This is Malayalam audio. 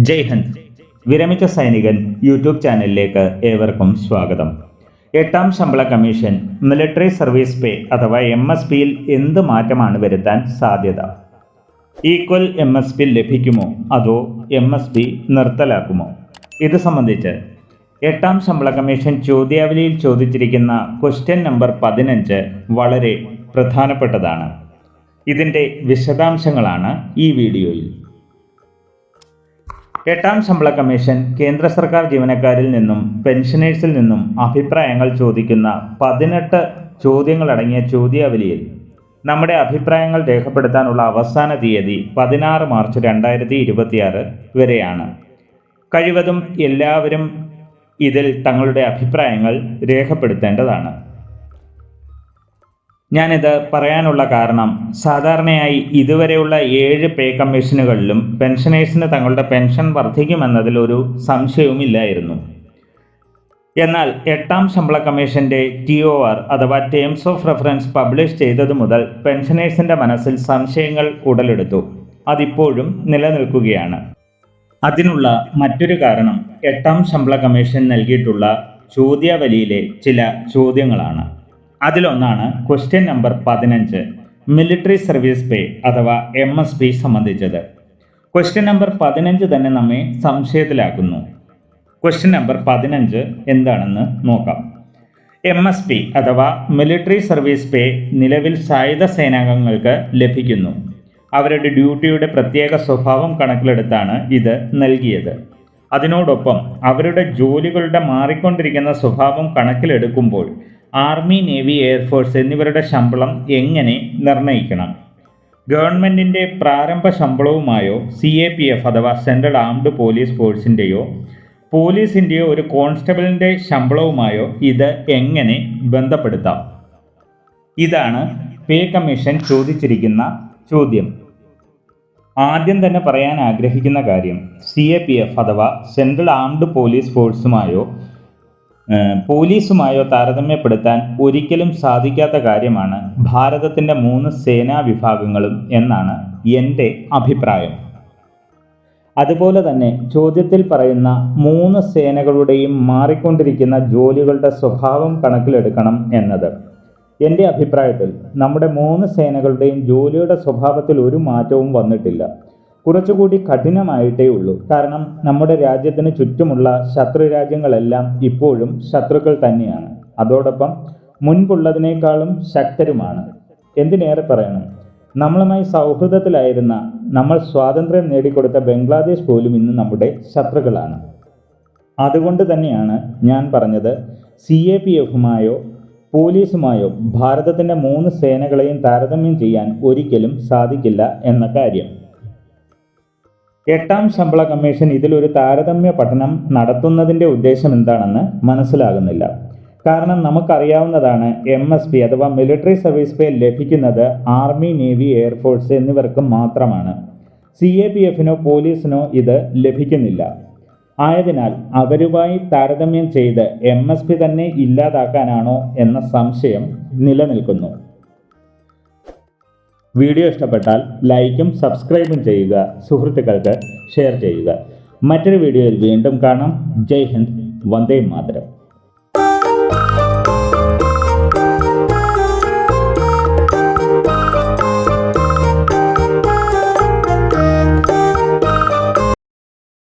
ജയ് ഹിന്ദ്. വിരമിച്ച സൈനികൻ യൂട്യൂബ് ചാനലിലേക്ക് ഏവർക്കും സ്വാഗതം. 8ാം ശമ്പള കമ്മീഷൻ മിലിറ്ററി സർവീസ് പേ അഥവാ MSPയിൽ എന്ത് മാറ്റമാണ് വരുത്താൻ സാധ്യത? ഈക്വൽ MSP ലഭിക്കുമോ അതോ MSP നിർത്തലാക്കുമോ? ഇത് സംബന്ധിച്ച് 8ാം ശമ്പള കമ്മീഷൻ ചോദ്യാവലിയിൽ ചോദിച്ചിരിക്കുന്ന ക്വസ്റ്റ്യൻ നമ്പർ 15 വളരെ പ്രധാനപ്പെട്ടതാണ്. ഇതിൻ്റെ വിശദാംശങ്ങളാണ് ഈ വീഡിയോയിൽ. 8ാം ശമ്പള കമ്മീഷൻ കേന്ദ്ര സർക്കാർ ജീവനക്കാരിൽ നിന്നും പെൻഷനേഴ്സിൽ നിന്നും അഭിപ്രായങ്ങൾ ചോദിക്കുന്ന 18 ചോദ്യങ്ങളടങ്ങിയ ചോദ്യാവലിയിൽ നമ്മുടെ അഭിപ്രായങ്ങൾ രേഖപ്പെടുത്താനുള്ള അവസാന തീയതി 16 മാർച്ച് 2026 വരെയാണ്. കഴിവതും എല്ലാവരും ഇതിൽ തങ്ങളുടെ അഭിപ്രായങ്ങൾ രേഖപ്പെടുത്തേണ്ടതാണ്. ഞാനിത് പറയാനുള്ള കാരണം, സാധാരണയായി ഇതുവരെയുള്ള 7 പേ കമ്മീഷനുകളിലും പെൻഷനേഴ്സിന് തങ്ങളുടെ പെൻഷൻ വർദ്ധിക്കുമെന്നതിൽ ഒരു സംശയവുമില്ലായിരുന്നു. എന്നാൽ 8ാം ശമ്പള കമ്മീഷൻ്റെ TOR അഥവാ ടേംസ് ഓഫ് റെഫറൻസ് പബ്ലിഷ് ചെയ്തതു മുതൽ പെൻഷനേഴ്സിൻ്റെ മനസ്സിൽ സംശയങ്ങൾ ഉടലെടുത്തു. അതിപ്പോഴും നിലനിൽക്കുകയാണ്. അതിനുള്ള മറ്റൊരു കാരണം 8ാം ശമ്പള കമ്മീഷൻ നൽകിയിട്ടുള്ള ചോദ്യാവലിയിലെ ചില ചോദ്യങ്ങളാണ്. അതിലൊന്നാണ് ക്വസ്റ്റ്യൻ നമ്പർ 15 മിലിറ്ററി സർവീസ് പേ അഥവാ MSP സംബന്ധിച്ചത്. ക്വസ്റ്റ്യൻ നമ്പർ 15 തന്നെ നമ്മെ സംശയത്തിലാക്കുന്നു. ക്വസ്റ്റ്യൻ നമ്പർ 15 എന്താണെന്ന് നോക്കാം. MSP അഥവാ മിലിറ്ററി സർവീസ് പേ നിലവിൽ സായുധ സേനാംഗങ്ങൾക്ക് ലഭിക്കുന്നു. അവരുടെ ഡ്യൂട്ടിയുടെ പ്രത്യേക സ്വഭാവം കണക്കിലെടുത്താണ് ഇത് നൽകിയത്. അതിനോടൊപ്പം അവരുടെ ജോലികളുടെ മാറിക്കൊണ്ടിരിക്കുന്ന സ്വഭാവം കണക്കിലെടുക്കുമ്പോൾ ആർമി, നേവി, എയർഫോഴ്സ് എന്നിവരുടെ ശമ്പളം എങ്ങനെ നിർണ്ണയിക്കണം? ഗവൺമെൻറ്റിൻ്റെ പ്രാരംഭ ശമ്പളവുമായോ CAPF അഥവാ സെൻട്രൽ ആംഡ് പോലീസ് ഫോഴ്സിൻ്റെയോ പോലീസിൻ്റെയോ ഒരു കോൺസ്റ്റബിളിൻ്റെ ശമ്പളവുമായോ ഇത് എങ്ങനെ ബന്ധപ്പെടുത്താം? ഇതാണ് പേ കമ്മീഷൻ ചോദിച്ചിരിക്കുന്ന ചോദ്യം. ആദ്യം തന്നെ പറയാൻ ആഗ്രഹിക്കുന്ന കാര്യം, CAPF അഥവാ സെൻട്രൽ ആംഡ് പോലീസ് ഫോഴ്സുമായോ പോലീസുമായോ താരതമ്യപ്പെടുത്താൻ ഒരിക്കലും സാധിക്കാത്ത കാര്യമാണ് ഭാരതത്തിൻ്റെ 3 സേനാ വിഭാഗങ്ങളും എന്നാണ് എൻ്റെ അഭിപ്രായം. അതുപോലെ തന്നെ ചോദ്യത്തിൽ പറയുന്ന 3 സേനകളുടെയും മാറിക്കൊണ്ടിരിക്കുന്ന ജോലികളുടെ സ്വഭാവം കണക്കിലെടുക്കണം എന്നത്. എൻ്റെ അഭിപ്രായത്തിൽ നമ്മുടെ 3 സേനകളുടെയും ജോലിയുടെ സ്വഭാവത്തിൽ ഒരു മാറ്റവും വന്നിട്ടില്ല. കുറച്ചുകൂടി കഠിനമായിട്ടേ ഉള്ളൂ. കാരണം നമ്മുടെ രാജ്യത്തിന് ചുറ്റുമുള്ള ശത്രു രാജ്യങ്ങളെല്ലാം ഇപ്പോഴും ശത്രുക്കൾ തന്നെയാണ്. അതോടൊപ്പം മുൻപുള്ളതിനേക്കാളും ശക്തരുമാണ്. എന്തിനേറെ പറയണം, നമ്മളുമായി സൗഹൃദത്തിലായിരുന്ന, നമ്മൾ സ്വാതന്ത്ര്യം നേടിക്കൊടുത്ത ബംഗ്ലാദേശ് പോലും ഇന്ന് നമ്മുടെ ശത്രുക്കളാണ്. അതുകൊണ്ട് തന്നെയാണ് ഞാൻ പറഞ്ഞത്, CAPFുമായോ പോലീസുമായോ ഭാരതത്തിൻ്റെ 3 സേനകളെയും താരതമ്യം ചെയ്യാൻ ഒരിക്കലും സാധിക്കില്ല എന്ന കാര്യം. 8ാം ശമ്പള കമ്മീഷൻ ഇതിലൊരു താരതമ്യ പഠനം നടത്തുന്നതിൻ്റെ ഉദ്ദേശം എന്താണെന്ന് മനസ്സിലാകുന്നില്ല. കാരണം നമുക്കറിയാവുന്നതാണ്, MSP അഥവാ മിലിറ്ററി സർവീസ് പേ ലഭിക്കുന്നത് ആർമി, നേവി, എയർഫോഴ്സ് എന്നിവർക്ക് മാത്രമാണ്. CAPFനോ പോലീസിനോ ഇത് ലഭിക്കുന്നില്ല. ആയതിനാൽ അവരുമായി താരതമ്യം ചെയ്ത് MSP തന്നെ ഇല്ലാതാക്കാനാണോ എന്ന സംശയം നിലനിൽക്കുന്നു. വീഡിയോ ഇഷ്ടപ്പെട്ടാൽ ലൈക്കും സബ്സ്ക്രൈബും ചെയ്യുക, സുഹൃത്തുക്കൾക്ക് ഷെയർ ചെയ്യുക. മറ്റൊരു വീഡിയോയിൽ വീണ്ടും കാണാം. ജയ് ഹിന്ദ്, വന്ദേ മാതരം.